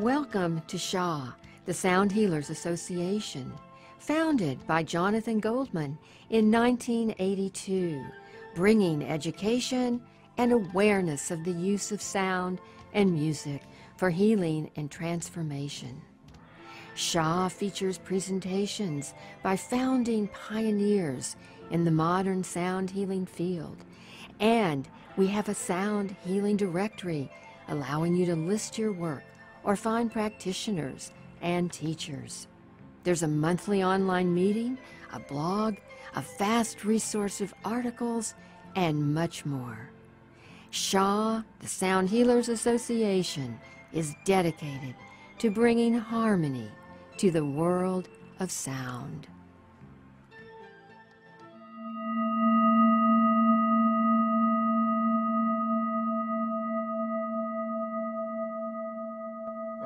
Welcome to SHA, the Sound Healers Association, founded by Jonathan Goldman in 1982, bringing education and awareness of the use of sound and music for healing and transformation. SHA features presentations by founding pioneers in the modern sound healing field, and we have a sound healing directory allowing you to list your work or find practitioners and teachers. There's a monthly online meeting, a blog, a vast resource of articles, and much more. SHA, the Sound Healers Association, is dedicated to bringing harmony to the world of sound.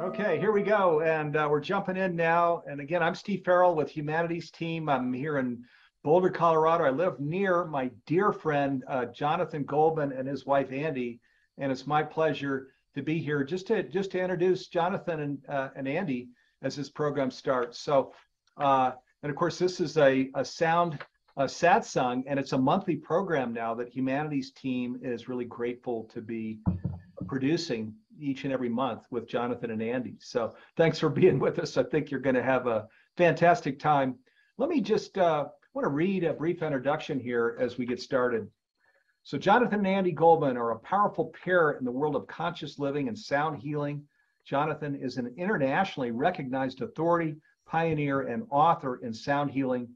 Okay, here we go, and we're jumping in now. And again, I'm Steve Farrell with Humanities Team. I'm here in Boulder, Colorado. I live near my dear friend Jonathan Goldman and his wife Andi, and it's my pleasure to be here just to introduce Jonathan and Andi as this program starts. So, and of course, this is a Sound Satsang, and it's a monthly program now that Humanities Team is really grateful to be producing each and every month with Jonathan and Andi. So thanks for being with us. I think you're going to have a fantastic time. Let me just want to read a brief introduction here as we get started. So Jonathan and Andi Goldman are a powerful pair in the world of conscious living and sound healing. Jonathan is an internationally recognized authority, pioneer, and author in sound healing.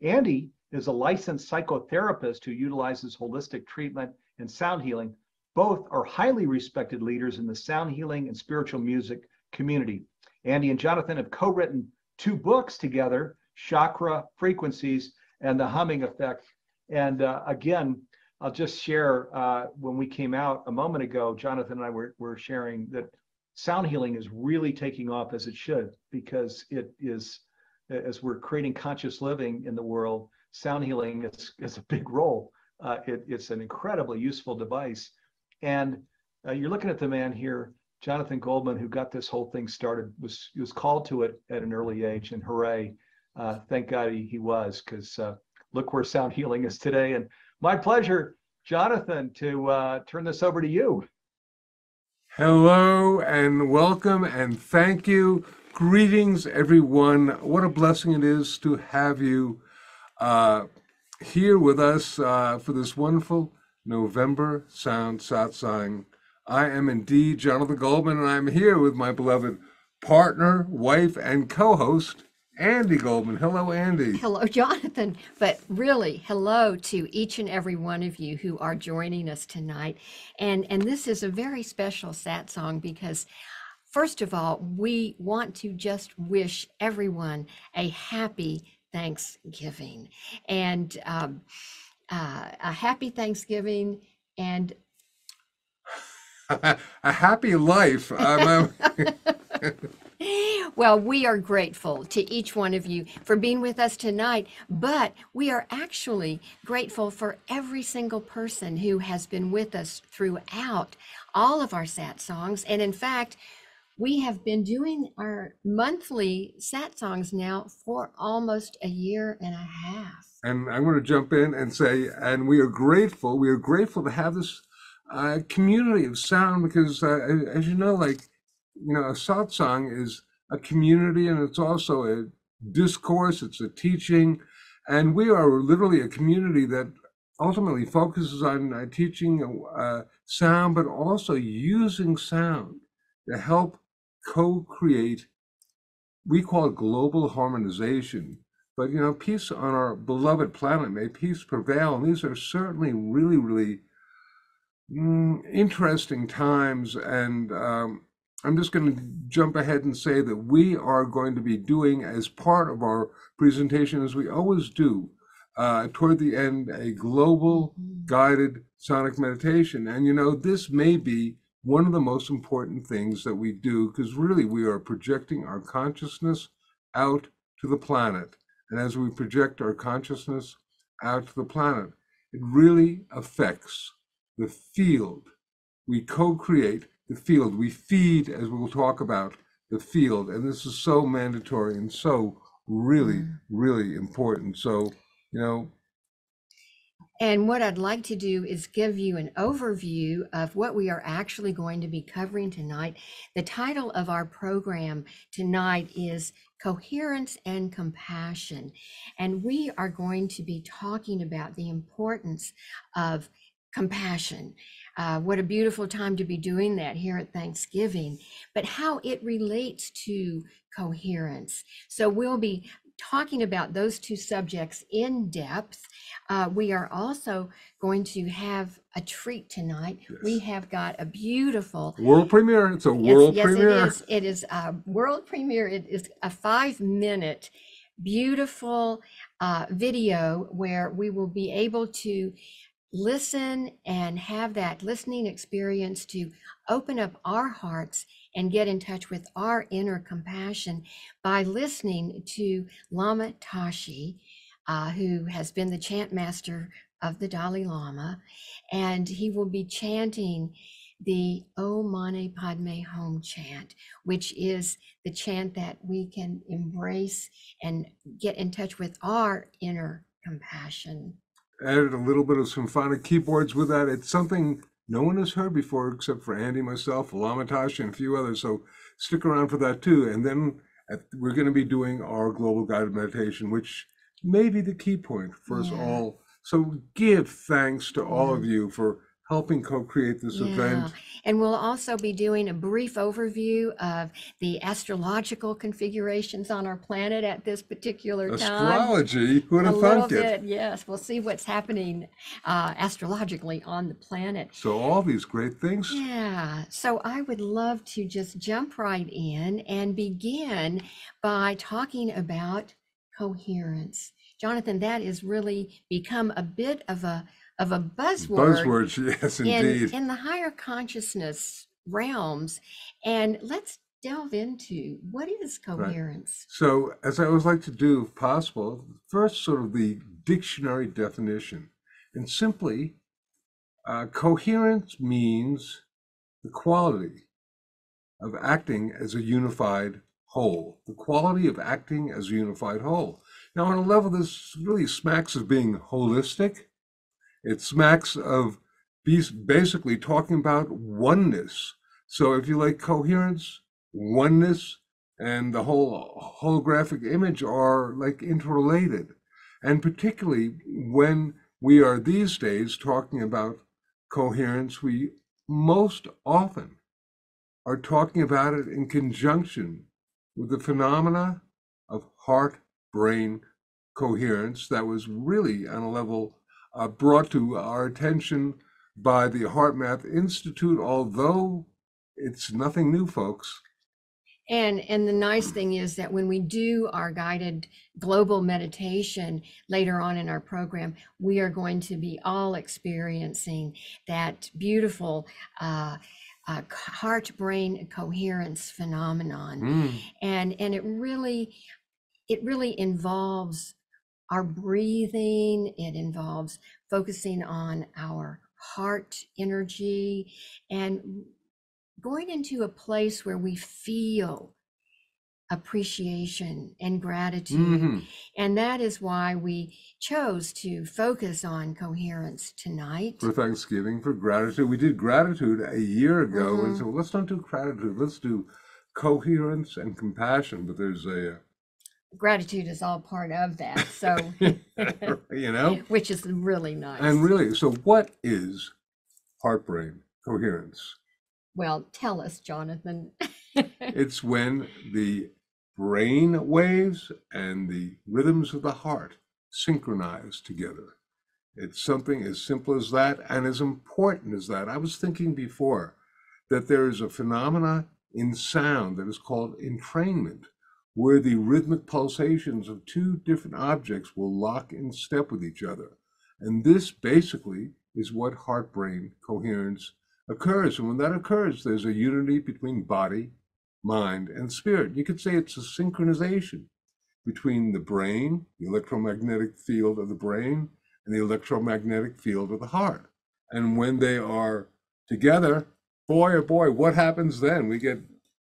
Andi is a licensed psychotherapist who utilizes holistic treatment and sound healing. Both are highly respected leaders in the sound healing and spiritual music community. Andi and Jonathan have co-written 2 books together, Chakra Frequencies and The Humming Effect. And again, I'll just share, when we came out a moment ago, Jonathan and I were sharing that sound healing is really taking off as it should, because it is, as we're creating conscious living in the world, sound healing is a big role. It's an incredibly useful device. And you're looking at the man here, Jonathan Goldman, who got this whole thing started, he was called to it at an early age, and hooray, thank God he was, because look where sound healing is today. And my pleasure, Jonathan, to turn this over to you. Hello and welcome and thank you. Greetings, everyone. What a blessing it is to have you here with us for this wonderful November Sound Satsang. I am indeed Jonathan Goldman, and I'm here with my beloved partner, wife, and co-host, Andi Goldman. Hello, Andi. Hello, Jonathan, but really hello to each and every one of you who are joining us tonight. And this is a very special satsang because, first of all, we want to just wish everyone a happy Thanksgiving, and a happy Thanksgiving and a happy life. Well, we are grateful to each one of you for being with us tonight, but we are actually grateful for every single person who has been with us throughout all of our satsangs. And in fact, we have been doing our monthly satsangs now for almost a year and a half. And I'm going to jump in and say, and we are grateful to have this community of sound, because as you know, a satsang is a community, and it's also a discourse, it's a teaching, and we are literally a community that ultimately focuses on teaching sound, but also using sound to help co-create, we call it global harmonization. But, peace on our beloved planet, may peace prevail. And these are certainly really, really interesting times. And I'm just going to jump ahead and say that we are going to be doing, as part of our presentation, as we always do, toward the end, a global guided sonic meditation. And, this may be one of the most important things that we do, because really we are projecting our consciousness out to the planet. And as we project our consciousness out to the planet, it really affects the field. We co-create the field. We feed, as we'll talk about, the field. And this is so mandatory and so really, really important. So, you know. And what I'd like to do is give you an overview of what we are actually going to be covering tonight. The title of our program tonight is Coherence and Compassion. And we are going to be talking about the importance of compassion. What a beautiful time to be doing that here at Thanksgiving, but how it relates to coherence. So we'll be talking about those two subjects in depth. We are also going to have a treat tonight. Yes. We have got a beautiful world premiere. It's a world premiere. Yes, it is a world premiere. It is a 5-minute beautiful video where we will be able to listen and have that listening experience to open up our hearts and get in touch with our inner compassion by listening to Lama Tashi, who has been the chant master of the Dalai Lama, and he will be chanting the Om Mani Padme Hum chant, which is the chant that we can embrace and get in touch with our inner compassion. Added a little bit of symphonic keyboards with that. It's something no one has heard before except for Andi, myself, Lama Tashi, and a few others. So stick around for that too. And then we're going to be doing our global guided meditation, which may be the key point for us all. So give thanks to all of you for helping co-create this event. And we'll also be doing a brief overview of the astrological configurations on our planet at this particular time. Astrology? Who would have thunk it? Yes, we'll see what's happening astrologically on the planet. So all these great things. Yeah, so I would love to just jump right in and begin by talking about coherence. Jonathan, that has really become a bit of a buzzword. Buzzwords, yes, indeed. In the higher consciousness realms. And let's delve into what is coherence. Right. So, as I always like to do, if possible, first sort of the dictionary definition. And simply, coherence means the quality of acting as a unified whole. The quality of acting as a unified whole. Now, on a level, this really smacks of being holistic. It smacks of basically talking about oneness. So if you like coherence, oneness, and the whole holographic image are like interrelated. And particularly when we are these days talking about coherence, we most often are talking about it in conjunction with the phenomena of heart-brain coherence that was really on a level brought to our attention by the HeartMath Institute, although it's nothing new, folks. And the nice thing is that when we do our guided global meditation later on in our program, we are going to be all experiencing that beautiful heart-brain coherence phenomenon. And it really involves our breathing. It involves focusing on our heart energy and going into a place where we feel appreciation and gratitude. And that is why we chose to focus on coherence tonight. For Thanksgiving, for gratitude. We did gratitude a year ago, and so let's not do gratitude, let's do coherence and compassion. But there's a gratitude is all part of that, so you know, which is really nice. And really, so what is heart-brain coherence? Well, tell us, Jonathan. It's when the brain waves and the rhythms of the heart synchronize together. It's something as simple as that and as important as that. I was thinking before that there is a phenomena in sound that is called entrainment, where the rhythmic pulsations of two different objects will lock in step with each other. And this basically is what heart-brain coherence occurs. And when that occurs, there's a unity between body, mind, and spirit. You could say it's a synchronization between the brain, the electromagnetic field of the brain, and the electromagnetic field of the heart. And when they are together, boy, oh boy, what happens then? We get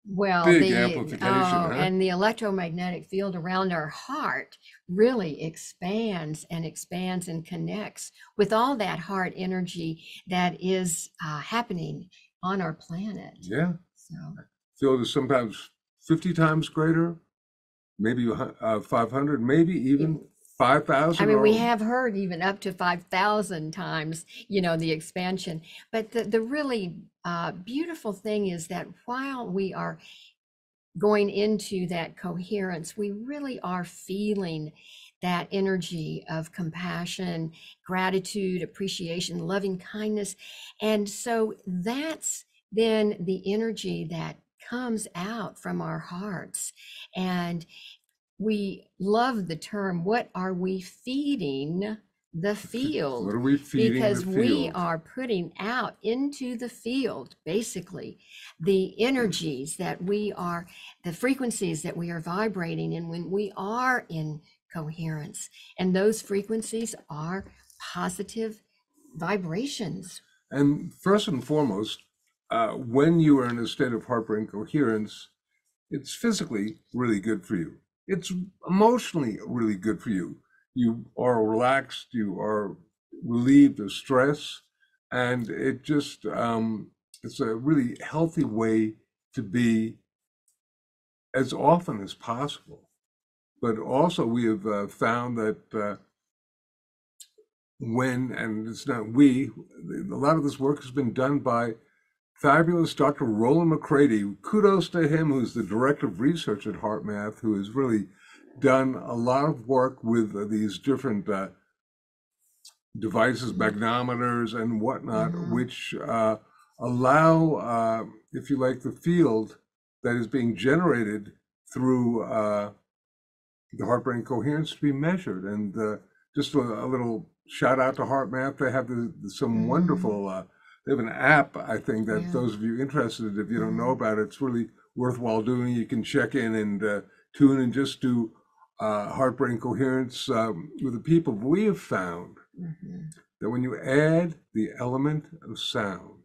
Well, Big the amplification, huh? and the electromagnetic field around our heart really expands and expands and connects with all that heart energy that is happening on our planet. Yeah. So, Field is sometimes 50 times greater, maybe 500, maybe even 5,000. I mean, we have heard even up to 5,000 times, the expansion. But the really beautiful thing is that while we are going into that coherence, we really are feeling that energy of compassion, gratitude, appreciation, loving kindness. And so that's then the energy that comes out from our hearts. And we love the term, what are we feeding the field? What are we feeding Because the we field? are putting out into the field, basically, the energies that we are, the frequencies that we are vibrating in when we are in coherence. And those frequencies are positive vibrations. And first and foremost, when you are in a state of heart-brain coherence, it's physically really good for you. It's emotionally really good for you. You are relaxed, you are relieved of stress, and it just, it's a really healthy way to be as often as possible. But also we have found that and it's not we, a lot of this work has been done by fabulous Dr. Roland McCready. Kudos to him, who's the director of research at HeartMath, who has really done a lot of work with these different devices, magnometers and whatnot, which allow, if you like, the field that is being generated through the heart-brain coherence to be measured. And just a little shout out to HeartMath. They have some wonderful, they have an app, I think, that those of you interested, if you don't know about it, it's really worthwhile doing. You can check in and tune and just do heart-brain coherence with the people. We have found that when you add the element of sound,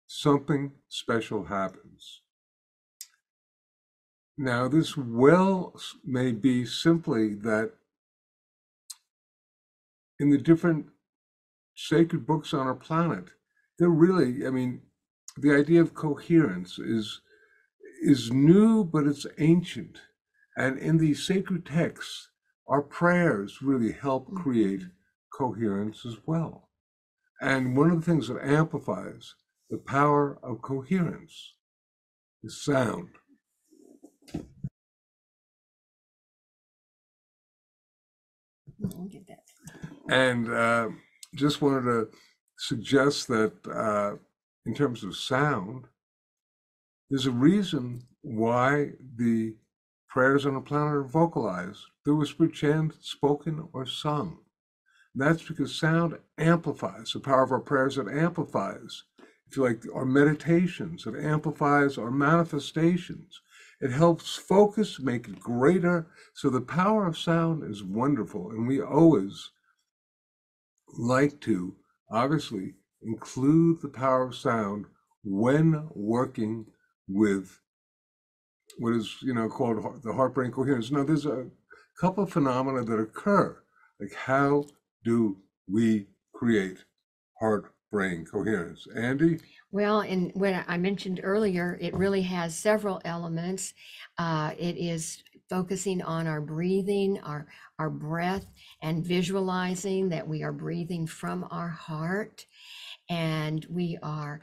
something special happens. Now, this may be simply that in the different sacred books on our planet, they're really, I mean, the idea of coherence is new, but it's ancient. And in these sacred texts, our prayers really help create coherence as well. And one of the things that amplifies the power of coherence is sound. We'll get that. And just wanted to suggest that in terms of sound, there's a reason why the prayers on the planet are vocalized. They're whispered, chanted, spoken, or sung. And that's because sound amplifies the power of our prayers. It amplifies, if you like, our meditations. It amplifies our manifestations. It helps focus, make it greater. So the power of sound is wonderful. And we always like to, obviously, include the power of sound when working with what is, called the heart-brain coherence. Now, there's a couple of phenomena that occur. Like, how do we create heart-brain coherence? Andi? Well, and when I mentioned earlier, it really has several elements. It is focusing on our breathing, our breath, and visualizing that we are breathing from our heart. And we are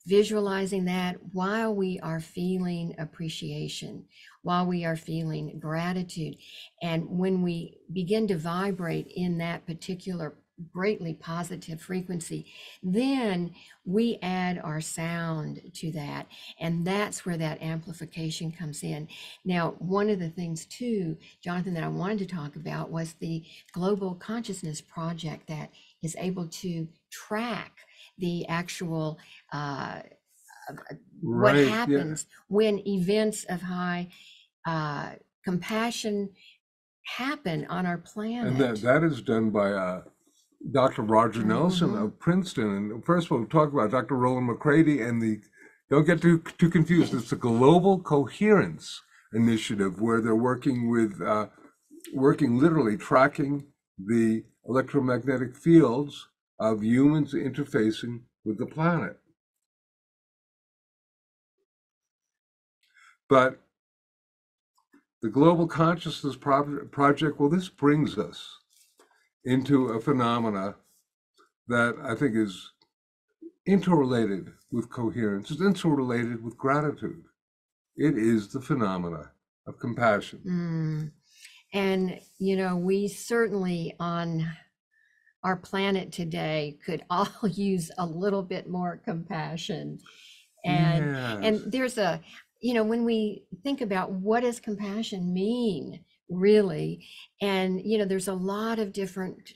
visualizing that while we are feeling appreciation, while we are feeling gratitude. And when we begin to vibrate in that particular greatly positive frequency, then we add our sound to that. And that's where that amplification comes in. Now, one of the things too, Jonathan, that I wanted to talk about was the Global Consciousness Project that is able to track the actual what happens when events of high compassion happen on our planet. And that is done by Dr. Roger Nelson of Princeton. And first of all, we'll talk about Dr. Roland McCready and the Don't get too confused. It's a global coherence initiative where they're working with, working literally tracking the electromagnetic fields of humans interfacing with the planet. But the Global Consciousness Project, well, this brings us into a phenomena that I think is interrelated with coherence, it's interrelated with gratitude. It is the phenomena of compassion. And, you know, we certainly on our planet today could all use a little bit more compassion. And Yes. there's a, you know, when we think about what does compassion mean, really, and, you know, there's a lot of different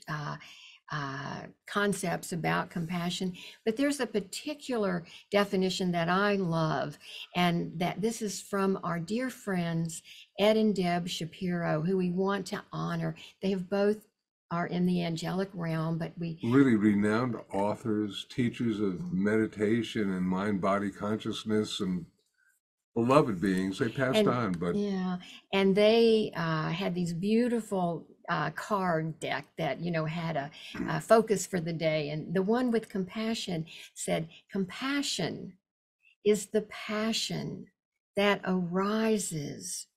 concepts about compassion, but there's a particular definition that I love, and that this is from our dear friends, Ed and Deb Shapiro, who we want to honor. They have both are in the angelic realm, but we really renowned authors, teachers of meditation and mind-body consciousness, and beloved beings. They passed on, but yeah, and they had these beautiful card deck that, you know, had a focus for the day, and the one with compassion said, compassion is the passion that arises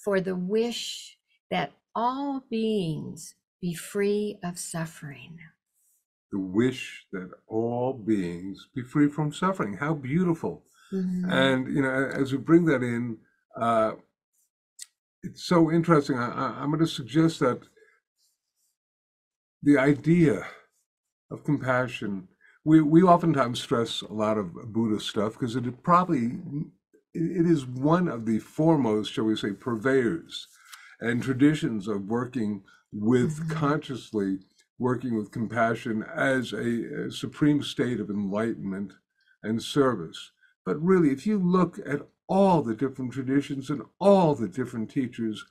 for the wish that all beings be free of suffering. the wish that all beings be free from suffering. How beautiful. And, you know, as we bring that in, it's so interesting. I'm going to suggest that the idea of compassion, we oftentimes stress a lot of Buddhist stuff because it is one of the foremost, shall we say, purveyors and traditions of working with consciously working with compassion as a supreme state of enlightenment and service. But really, if you look at all the different traditions and all the different teachers,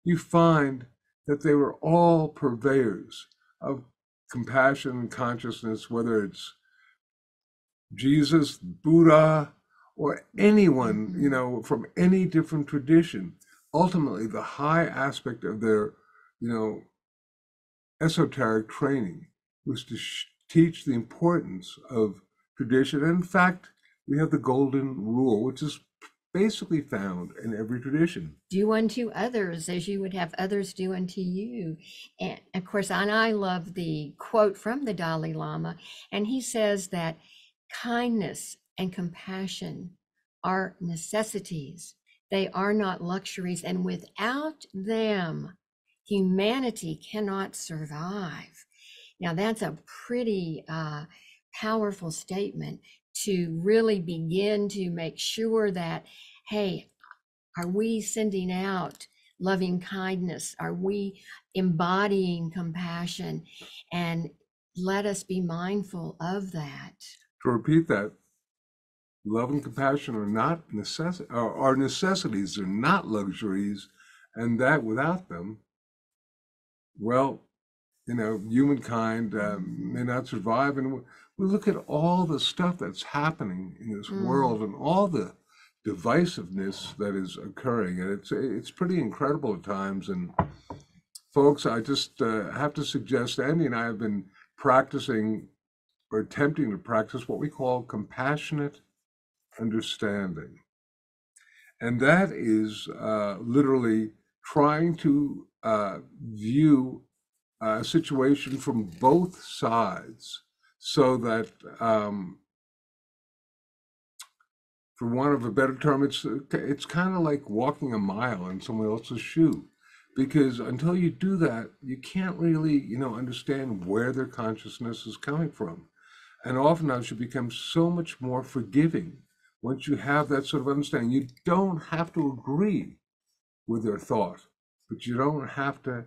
you find that they were all purveyors of compassion and consciousness, whether it's Jesus, Buddha, or anyone, you know, from any different tradition. Ultimately, the high aspect of their, you know, esoteric training was to teach the importance of tradition. And in fact, we have the golden rule, which is basically found in every tradition. Do unto others as you would have others do unto you. And of course, and I love the quote from the Dalai Lama, and he says that kindness and compassion are necessities. They are not luxuries, and without them, humanity cannot survive. Now, that's a pretty powerful statement to really begin to make sure that, hey, are we sending out loving kindness? Are we embodying compassion? And let us be mindful of that. To repeat that, love and compassion are not are necessities, they're not luxuries, and that without them, well, you know, humankind may not survive. And we look at all the stuff that's happening in this world and all the divisiveness that is occurring, and it's pretty incredible at times. And folks, I just have to suggest, Andy and I have been practicing or attempting to practice what we call compassionate understanding, and that is literally trying to view a situation from both sides, so that, for want of a better term, it's kind of like walking a mile in someone else's shoe, because until you do that, you can't really, you know, understand where their consciousness is coming from. And oftentimes you become so much more forgiving once you have that sort of understanding. You don't have to agree with their thought, but you don't have to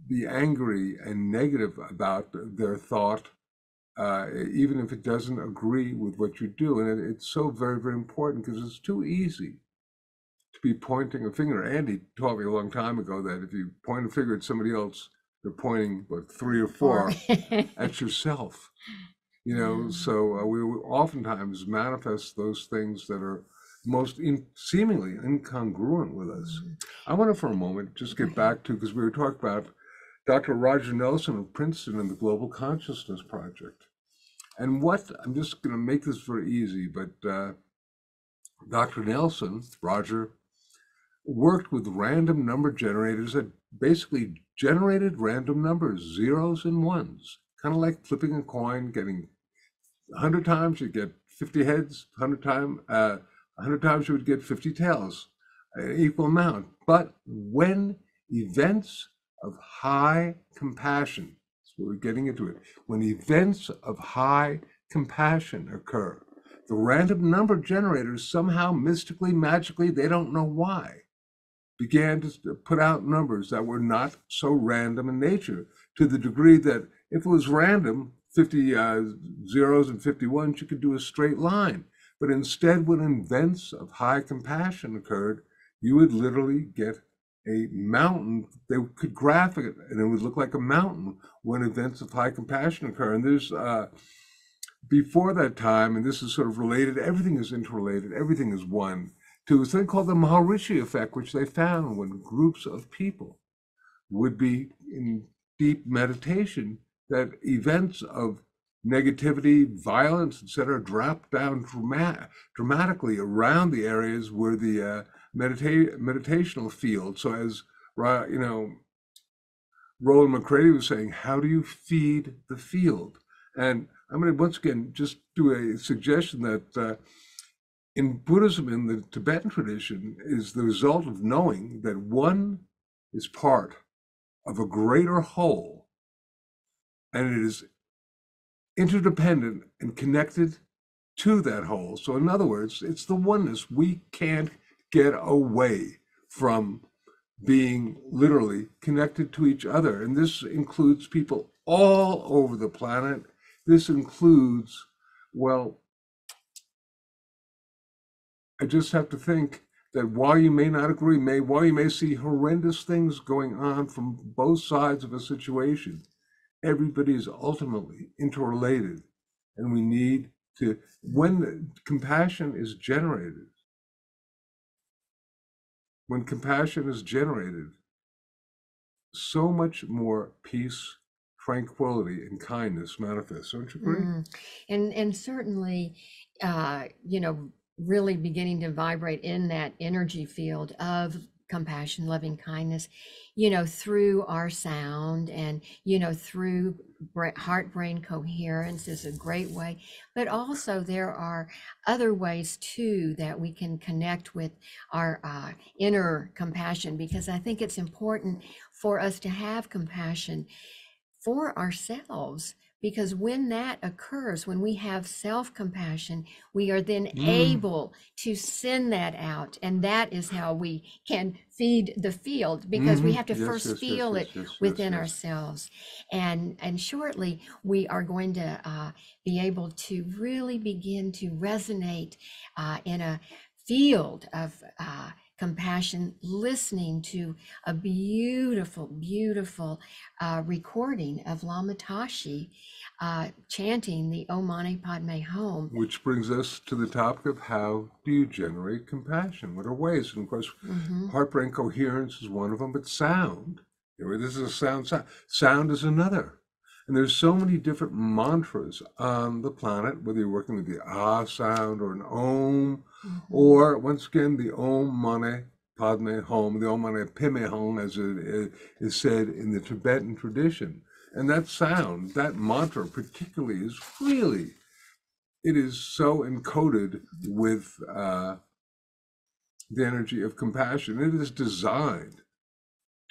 be angry and negative about their thought, even if it doesn't agree with what you do. And it's so very, very important, because it's too easy to be pointing a finger. Andy taught me a long time ago that if you point a finger at somebody else, you're pointing, what, 3 or 4 at yourself. you know, so we oftentimes manifest those things that are most seemingly incongruent with us. I want to, for a moment, just get back to, because we were talking about Dr. Roger Nelson of Princeton and the Global Consciousness Project. And what, I'm just going to make this very easy, but Dr. Nelson, Roger, worked with random number generators that basically generated random numbers, zeros and ones, kind of like flipping a coin, getting 100 times you get 50 heads, 100 times you would get 50 tails, equal amount. But when events of high compassion, so we're getting into it, when events of high compassion occur, the random number generators somehow mystically, magically, they don't know why, began to put out numbers that were not so random in nature, to the degree that if it was random, 50 zeros and 50 ones, you could do a straight line. But instead, when events of high compassion occurred, you would literally get a mountain. They could graph it, and it would look like a mountain when events of high compassion occur. And there's, before that time, and this is sort of related, everything is interrelated, everything is one, to a thing called the Maharishi effect, which they found when groups of people would be in deep meditation, that events of negativity, violence, etc., drop down dramatically around the areas where the meditational field. So as you know, Roland McCready was saying, how do you feed the field? And I'm going to once again just do a suggestion that in Buddhism, in the Tibetan tradition, is the result of knowing that one is part of a greater whole, and it is interdependent and connected to that whole. So in other words, it's the oneness. We can't get away from being literally connected to each other. And this includes people all over the planet. This includes, well, I just have to think that while you may not agree, while you may see horrendous things going on from both sides of a situation, everybody is ultimately interrelated. And we need to, when compassion is generated, so much more peace, tranquility, and kindness manifests. Don't you agree? And certainly, you know, really beginning to vibrate in that energy field of compassion, loving kindness, you know, through our sound, and, you know, through heart-brain coherence is a great way. But also there are other ways too that we can connect with our inner compassion, because I think it's important for us to have compassion for ourselves, because when that occurs, when we have self-compassion, we are then able to send that out, and that is how we can feed the field, because we have to first feel it within ourselves. And shortly we are going to be able to really begin to resonate in a field of compassion, listening to a beautiful, beautiful recording of Lama Tashi chanting the Om Mani Padme Hum. Which brings us to the topic of how do you generate compassion? What are ways? And of course, heart-brain coherence is one of them, but sound, this is a sound. Sound is another. And there's so many different mantras on the planet, whether you're working with the Ah sound or an Om, or once again, the Om Mani Padme Hum, the Om Mani Padme Hum, as it is said in the Tibetan tradition. And that sound, that mantra particularly, is really, it is so encoded with the energy of compassion. It is designed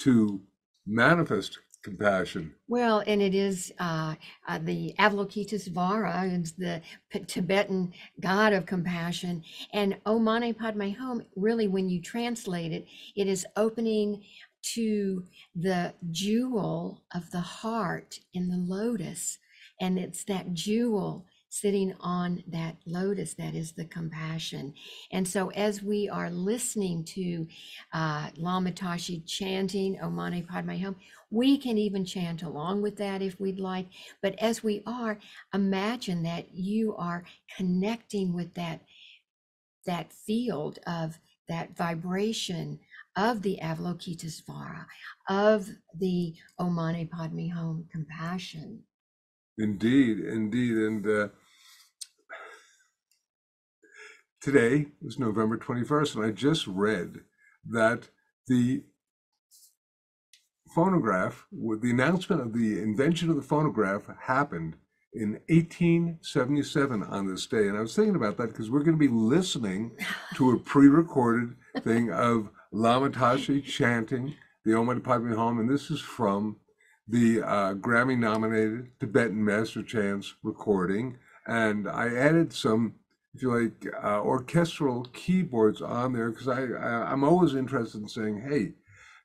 to manifest compassion. Well, and it is the Avalokitesvara is the Tibetan god of compassion, and Om Mani Padme Hum, really, when you translate it, it is opening to the jewel of the heart in the lotus, and it's that jewel sitting on that lotus that is the compassion. And so as we are listening to Lama Tashi chanting Om Mani Padme Hum, we can even chant along with that if we'd like. But as we are, imagine that you are connecting with that field of that vibration of the Avalokitesvara, of the Om Mani Padme Hum compassion. Indeed, indeed. And today is November 21st, and I just read that the phonograph, with the announcement of the invention of the phonograph, happened in 1877 on this day. And I was thinking about that because we're going to be listening to a pre-recorded thing of Lama Tashi chanting the Om Mani Padme Hum, and this is from the Grammy-nominated Tibetan Master Chants recording. And I added some, if you like, orchestral keyboards on there because I'm always interested in saying, hey,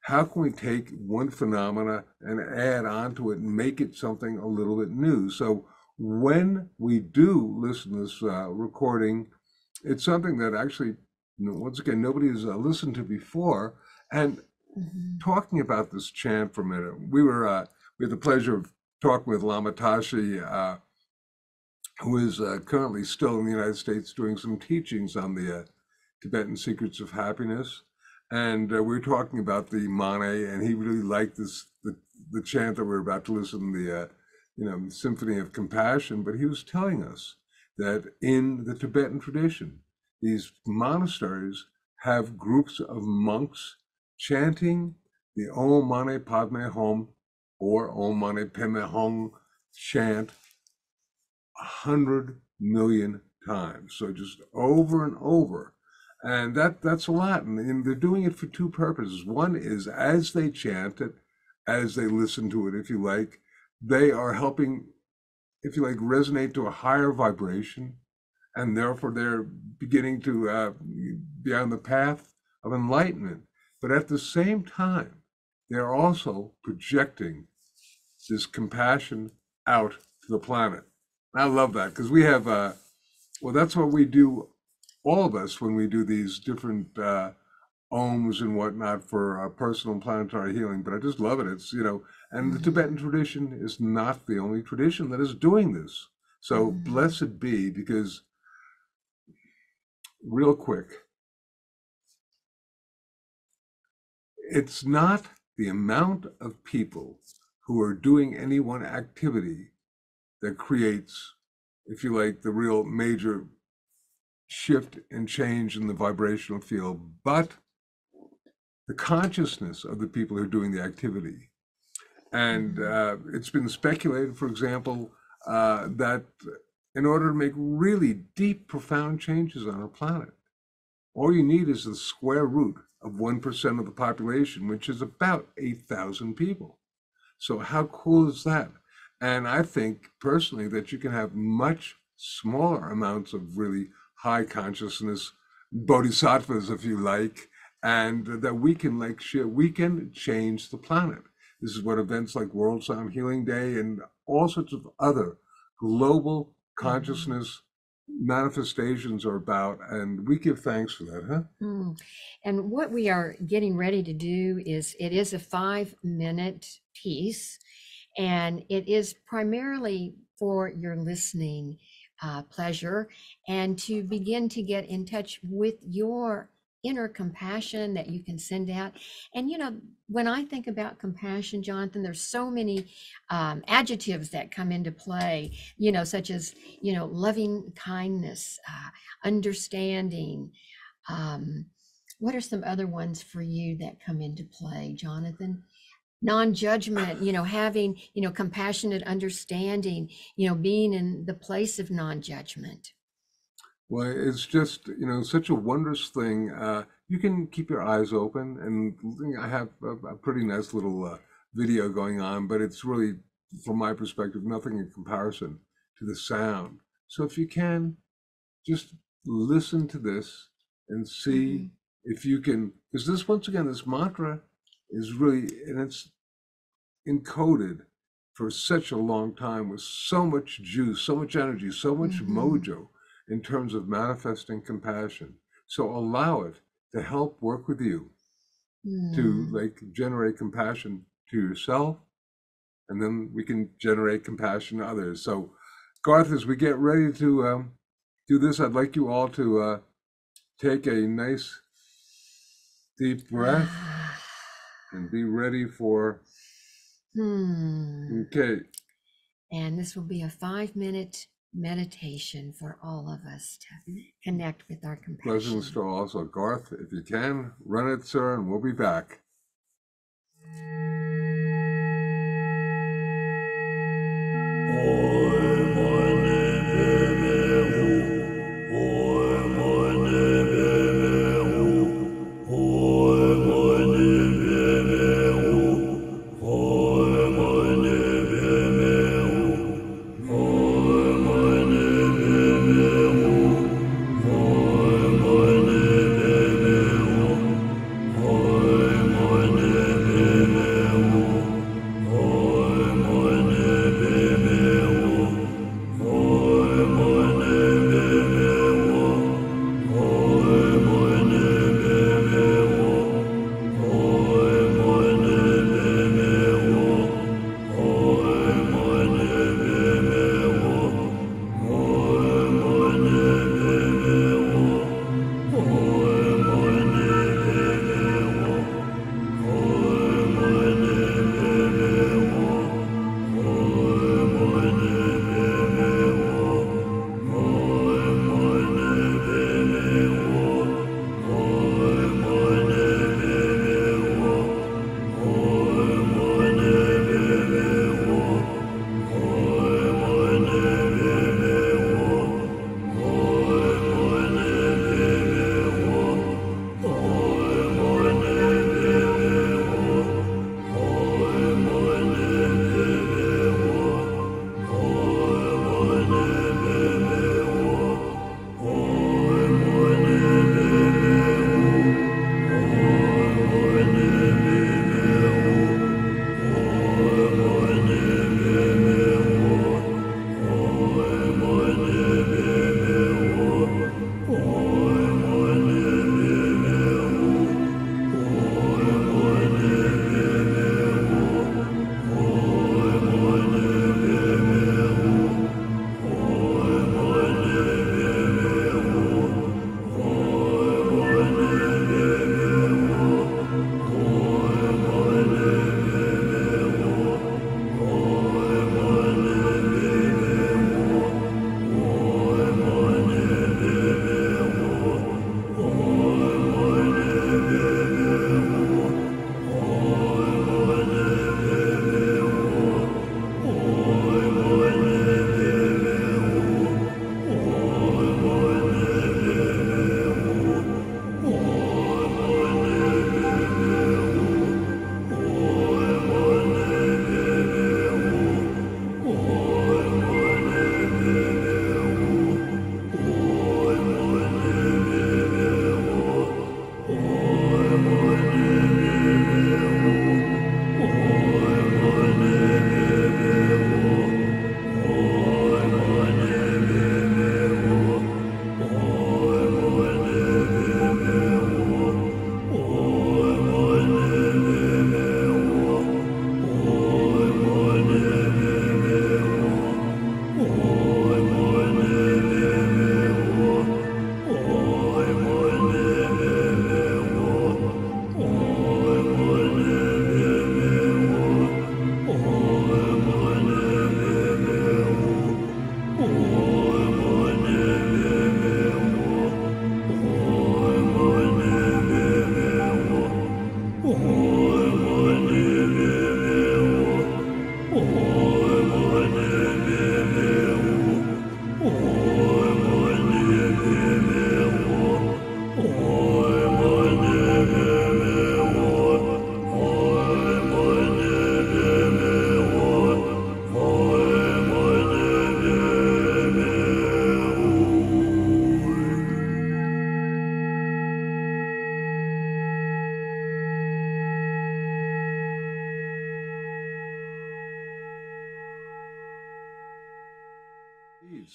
how can we take one phenomena and add on to it and make it something a little bit new? So when we do listen to this recording, it's something that actually, once again, nobody has listened to before. And talking about this chant for a minute, we had the pleasure of talking with Lama Tashi, who is currently still in the United States doing some teachings on the Tibetan Secrets of Happiness. And we were talking about the Mane, and he really liked the chant that we're about to listen to, the Symphony of Compassion. But he was telling us that in the Tibetan tradition, these monasteries have groups of monks chanting the Om Mani Padme Hum or Om Mani Padme Hum chant 100 million times. So just over and over. And that's a lot. And they're doing it for two purposes. One is as they chant it, as they listen to it, if you like, they are helping, if you like, resonate to a higher vibration. And therefore they're beginning to be on the path of enlightenment. But at the same time, they're also projecting this compassion out to the planet. I love that because we have, that's what we do, all of us, when we do these different ohms and whatnot for personal and planetary healing. But I just love it. It's, and the Tibetan tradition is not the only tradition that is doing this. So blessed be, because real quick, it's not the amount of people who are doing any one activity that creates, if you like, the real major shift and change in the vibrational field, but the consciousness of the people who are doing the activity. And it's been speculated, for example, that in order to make really deep, profound changes on our planet, all you need is the square root of 1% of the population, which is about 8,000 people. So how cool is that? And I think personally that you can have much smaller amounts of really high consciousness, bodhisattvas, if you like, and that we can we can change the planet. This is what events like World Sound Healing Day and all sorts of other global consciousness manifestations are about, and we give thanks for that, huh? And what we are getting ready to do is, it is a 5-minute piece, and it is primarily for your listening pleasure, and to begin to get in touch with your inner compassion that you can send out. And when I think about compassion, Jonathan, there's so many adjectives that come into play, such as loving kindness, understanding. What are some other ones for you that come into play, Jonathan? Non-judgment, having, compassionate understanding, being in the place of non-judgment. Well, it's just, such a wondrous thing. You can keep your eyes open, and I have a pretty nice little video going on, but it's really, from my perspective, nothing in comparison to the sound. So if you can, just listen to this and see if you can, because this, once again, this mantra is really, and it's encoded for such a long time with so much juice, so much energy, so much mojo in terms of manifesting compassion. So allow it to help work with you to like generate compassion to yourself, and then we can generate compassion to others. So Garth, as we get ready to do this, I'd like you all to take a nice deep breath and be ready for okay. And this will be a 5-minute meditation for all of us to connect with our compassion. Pleasant to also. Garth, if you can, run it, sir, and we'll be back.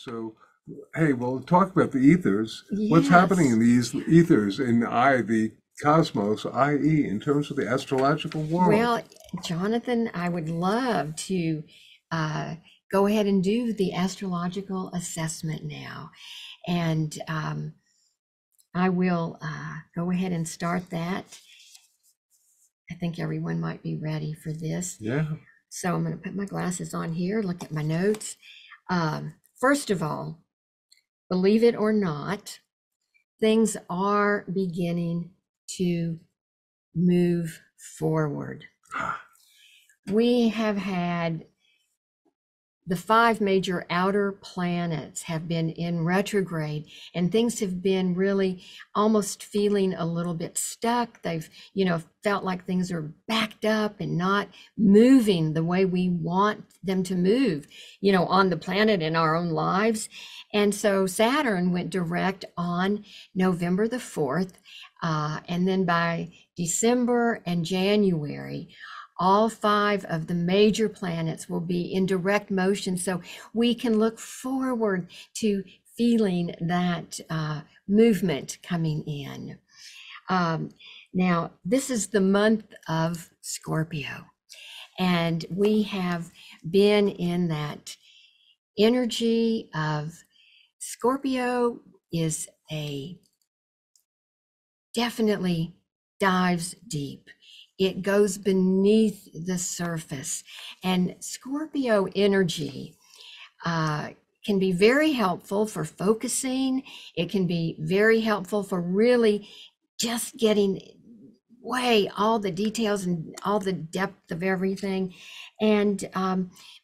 So, hey, we'll talk about the ethers. What's Yes. happening in these ethers in the cosmos, i.e., in terms of the astrological world? Well, Jonathan, I would love to go ahead and do the astrological assessment now. And I will go ahead and start that. I think everyone might be ready for this. Yeah. So I'm going to put my glasses on here, look at my notes. First of all, believe it or not, things are beginning to move forward. We have had the 5 major outer planets have been in retrograde, and things have been really almost feeling a little bit stuck. They've, felt like things are backed up and not moving the way we want them to move, on the planet in our own lives. And so Saturn went direct on November the 4th. And then by December and January, all 5 of the major planets will be in direct motion. So we can look forward to feeling that movement coming in. Now, this is the month of Scorpio, and we have been in that energy of Scorpio is definitely dives deep. It goes beneath the surface, and Scorpio energy can be very helpful for focusing. It can be very helpful for really just getting away all the details and all the depth of everything. And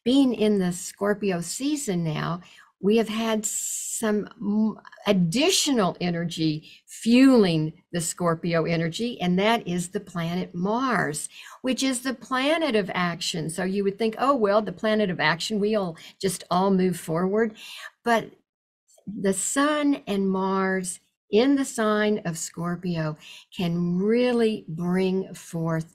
being in the Scorpio season now, we have had some additional energy fueling the Scorpio energy, and that is the planet Mars, which is the planet of action. So you would think, oh, well, the planet of action, we'll just all move forward. But the Sun and Mars in the sign of Scorpio can really bring forth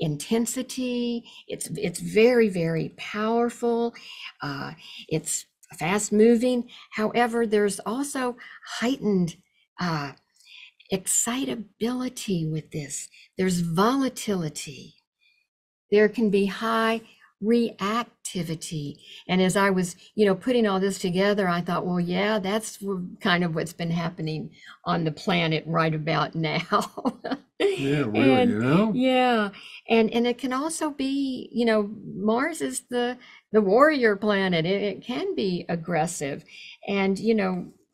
intensity. It's very, very powerful. It's fast moving. However, there's also heightened excitability with this. There's volatility. There can be high reactivity. And as I was, putting all this together, I thought, well, yeah, that's kind of what's been happening on the planet right about now. Yeah, really, Yeah. And it can also be, Mars is the warrior planet. It can be aggressive. And,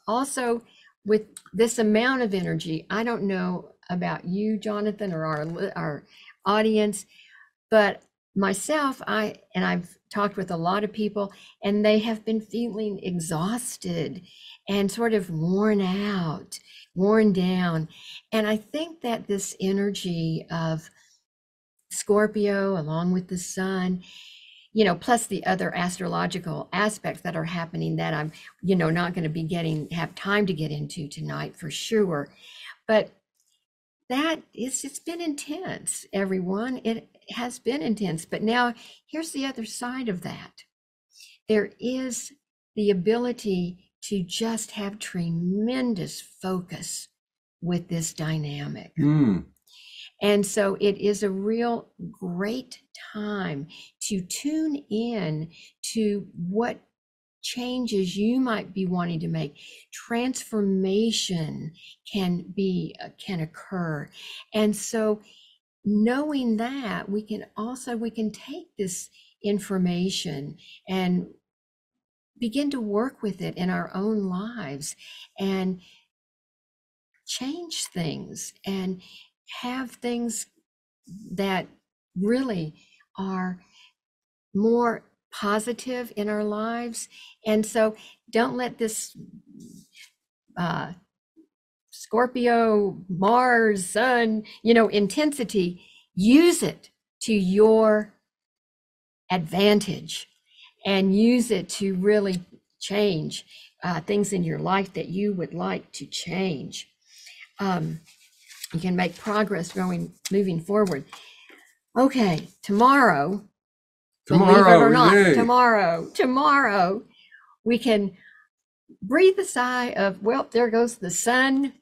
also with this amount of energy, I don't know about you, Jonathan, or our audience, but myself, I've talked with a lot of people, and they have been feeling exhausted and sort of worn out, worn down. And I think that this energy of Scorpio, along with the sun, plus the other astrological aspects that are happening that I'm, not going to have time to get into tonight for sure. But it's been intense, everyone. It has been intense. But now here's the other side of that. There is the ability to just have tremendous focus with this dynamic. And so it is a real great time to tune in to what changes you might be wanting to make. Transformation can occur. And so knowing that, we can take this information and begin to work with it in our own lives and change things and have things that really are more positive in our lives. And so don't let this Scorpio, Mars, Sun, intensity, use it to your advantage and use it to really change things in your life that you would like to change. You can make progress moving forward. Okay, tomorrow, believe it or not, tomorrow, we can breathe a sigh of, well, there goes the sun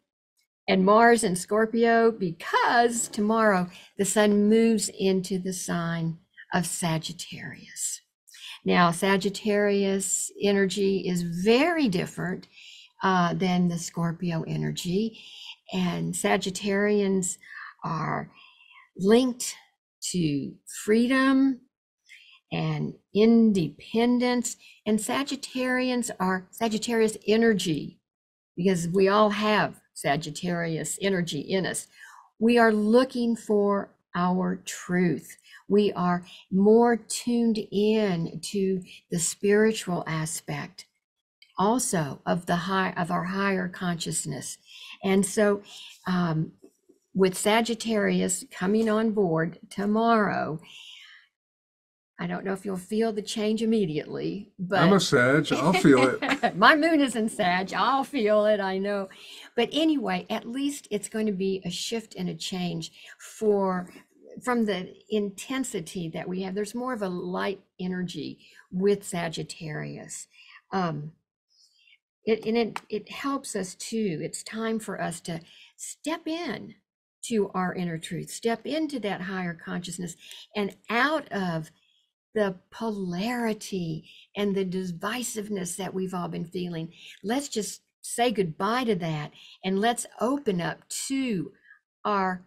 and Mars and Scorpio, because tomorrow the sun moves into the sign of Sagittarius. Now, Sagittarius energy is very different than the Scorpio energy, and Sagittarians are linked to freedom and independence, and Sagittarians are Sagittarius energy, because we all have Sagittarius energy in us. We are looking for our truth. We are more tuned in to the spiritual aspect also of our higher consciousness. And so with Sagittarius coming on board tomorrow, I don't know if you'll feel the change immediately, but I'm a Sag, I'll feel it. My moon is in Sag, I'll feel it, I know. But anyway, at least it's going to be a shift and a change from the intensity that we have. There's more of a light energy with Sagittarius. It helps us too. It's time for us to step in to our inner truth, step into that higher consciousness, and out of the polarity and the divisiveness that we've all been feeling. Let's just say goodbye to that, and let's open up to our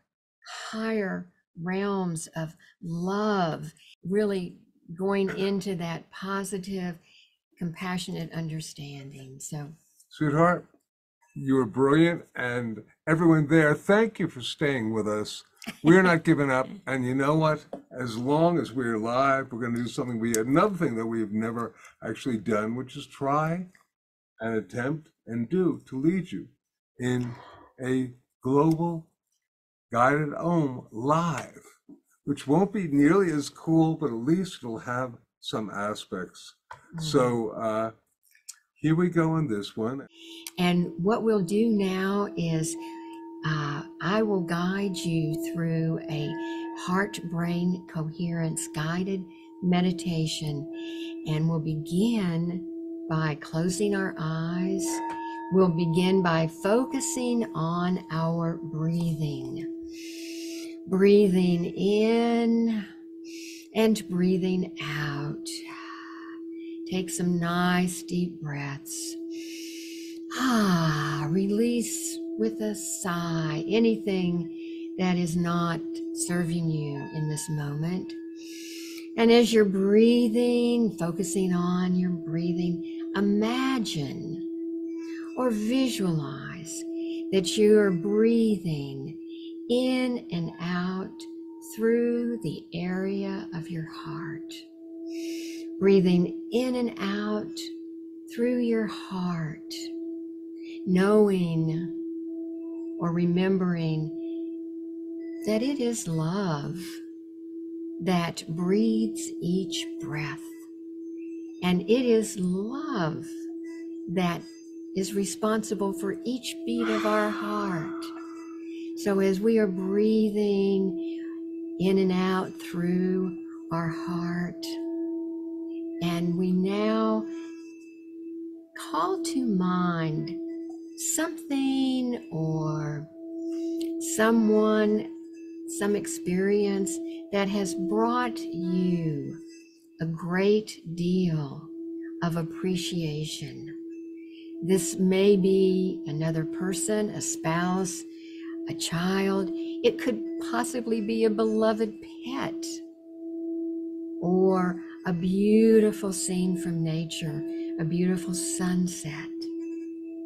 higher realms of love, really going into that positive, compassionate understanding. So, Sweetheart, you were brilliant, and everyone there, thank you for staying with us. We're not giving up, and you know what? As long as we're alive, we're going to do something. Another thing that we've never actually done, which is try and attempt and do to lead you in a global guided Om live, which won't be nearly as cool, but at least it'll have some aspects. Mm-hmm. So here we go on this one. And what we'll do now is I will guide you through a heart-brain coherence guided meditation, and we'll begin by closing our eyes. We'll begin by focusing on our breathing. Breathing in and breathing out. Take some nice deep breaths. Release with a sigh anything that is not serving you in this moment. And as you're breathing, focusing on your breathing, imagine or visualize that you are breathing in and out through the area of your heart. Breathing in and out through your heart, knowing or remembering that it is love that breathes each breath, and it is love that is responsible for each beat of our heart. So as we are breathing in and out through our heart, and we now call to mind something or someone, some experience that has brought you a great deal of appreciation. This may be another person, a spouse, a child. It could possibly be a beloved pet or a beautiful scene from nature, a beautiful sunset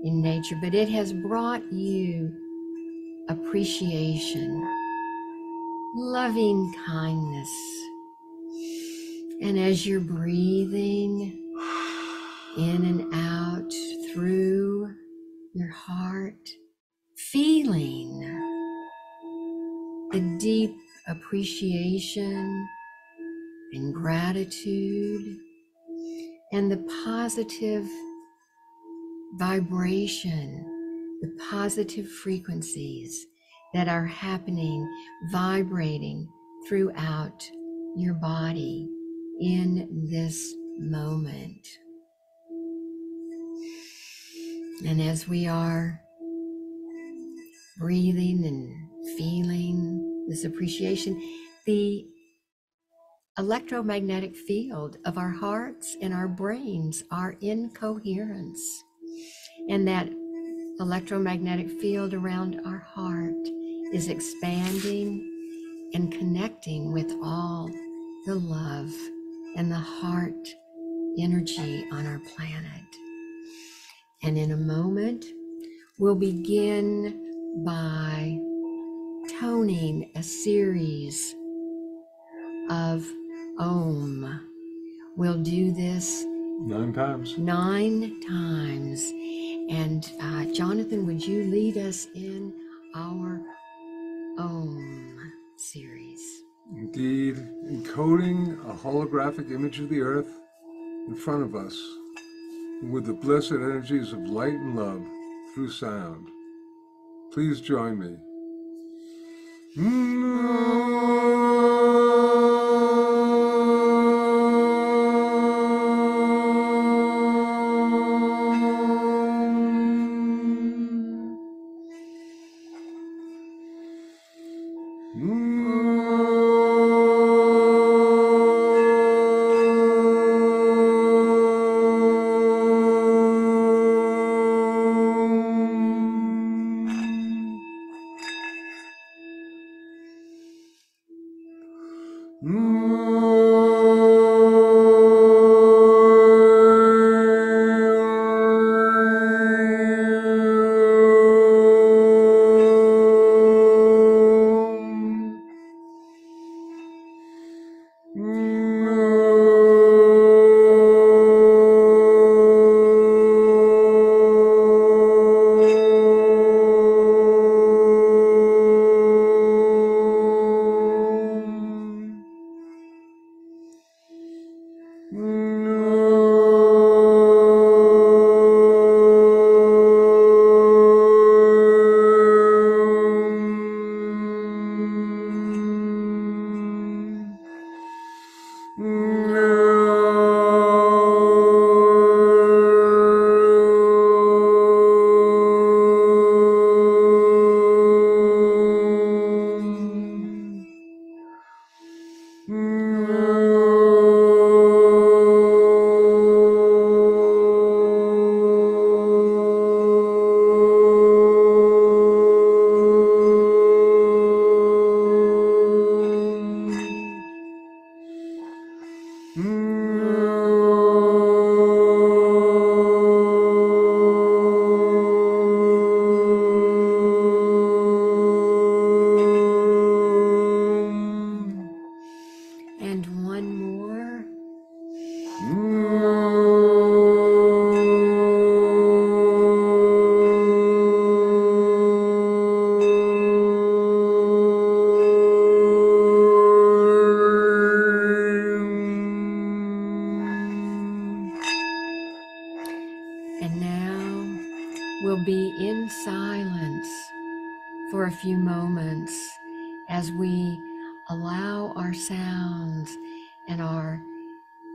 in nature, but it has brought you appreciation, loving kindness. And as you're breathing in and out through your heart, feeling the deep appreciation and gratitude and the positive vibration, the positive frequencies that are happening, vibrating throughout your body in this moment. And as we are breathing and feeling this appreciation, the electromagnetic field of our hearts and our brains are in coherence. And that electromagnetic field around our heart is expanding and connecting with all the love and the heart energy on our planet. And in a moment, we'll begin by toning a series of Om. We'll do this 9 times. 9 times. And Jonathan, would you lead us in our Om series? Indeed, encoding a holographic image of the earth in front of us with the blessed energies of light and love through sound. Please join me. And one more. And now we'll be in silence for a few moments as we allow our sounds and our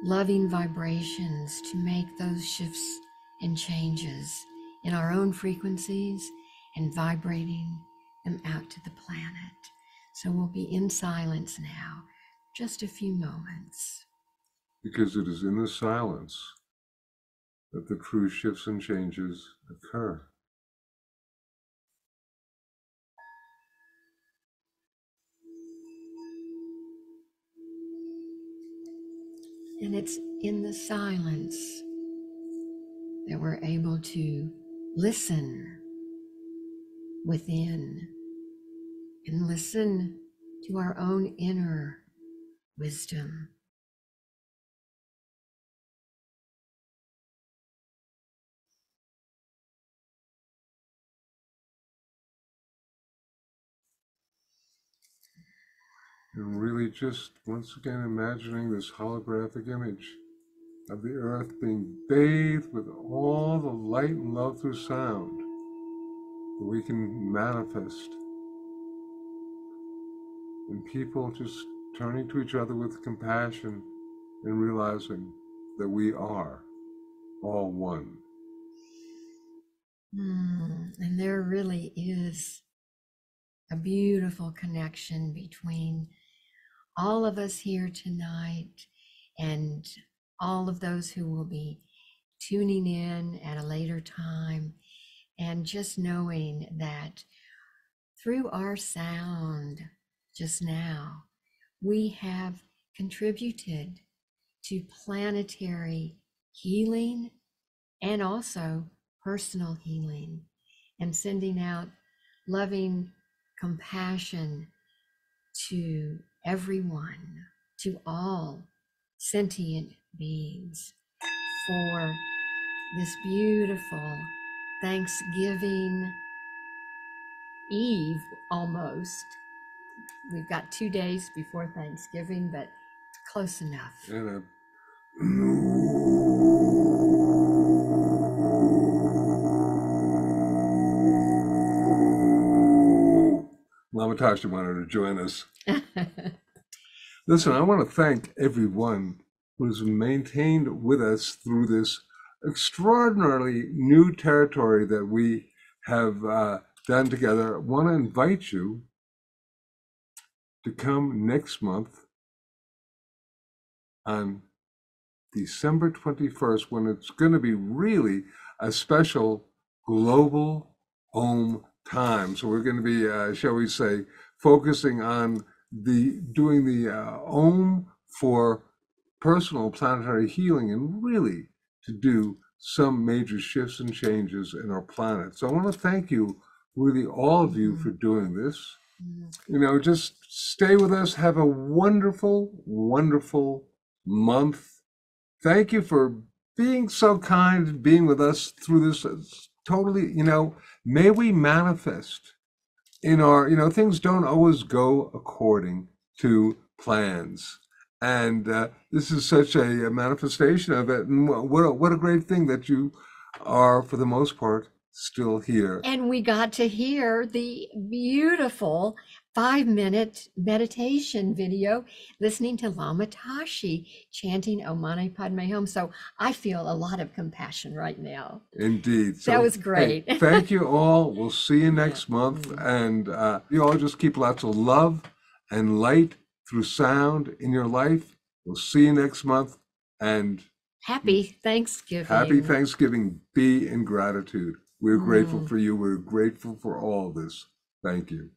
loving vibrations to make those shifts and changes in our own frequencies and vibrating them out to the planet. So we'll be in silence now, just a few moments. Because it is in the silence that the true shifts and changes occur. And it's in the silence that we're able to listen within and listen to our own inner wisdom. And really just once again imagining this holographic image of the earth being bathed with all the light and love through sound that we can manifest. And people just turning to each other with compassion and realizing that we are all one. And there really is a beautiful connection between all of us here tonight and all of those who will be tuning in at a later time, and just knowing that through our sound just now, we have contributed to planetary healing and also personal healing, and sending out loving compassion to everyone, to all sentient beings, for this beautiful Thanksgiving Eve almost. We've got 2 days before Thanksgiving, but close enough. And Lamatashi wanted to join us. Listen, I want to thank everyone who has maintained with us through this extraordinarily new territory that we have done together. I want to invite you to come next month on December 21st, when it's going to be really a special global Om time. So we're going to be, shall we say, focusing on doing the Om for personal planetary healing, and really to do some major shifts and changes in our planet. So I want to thank you, really all of you, for doing this. You know, just stay with us. Have a wonderful, wonderful month. Thank you for being so kind, being with us through this. Totally, you know, may we manifest in our, you know, things don't always go according to plans. And this is such a manifestation of it. And what a great thing that you are, for the most part, still here. And we got to hear the beautiful 5-minute meditation video, listening to Lama Tashi chanting Om Mani Padme Hum. So I feel a lot of compassion right now. Indeed. So, that was great. Hey, thank you all. We'll see you next month. And you all just keep lots of love and light through sound in your life. We'll see you next month. And happy Thanksgiving. Happy Thanksgiving. Be in gratitude. We're grateful for you. We're grateful for all this. Thank you.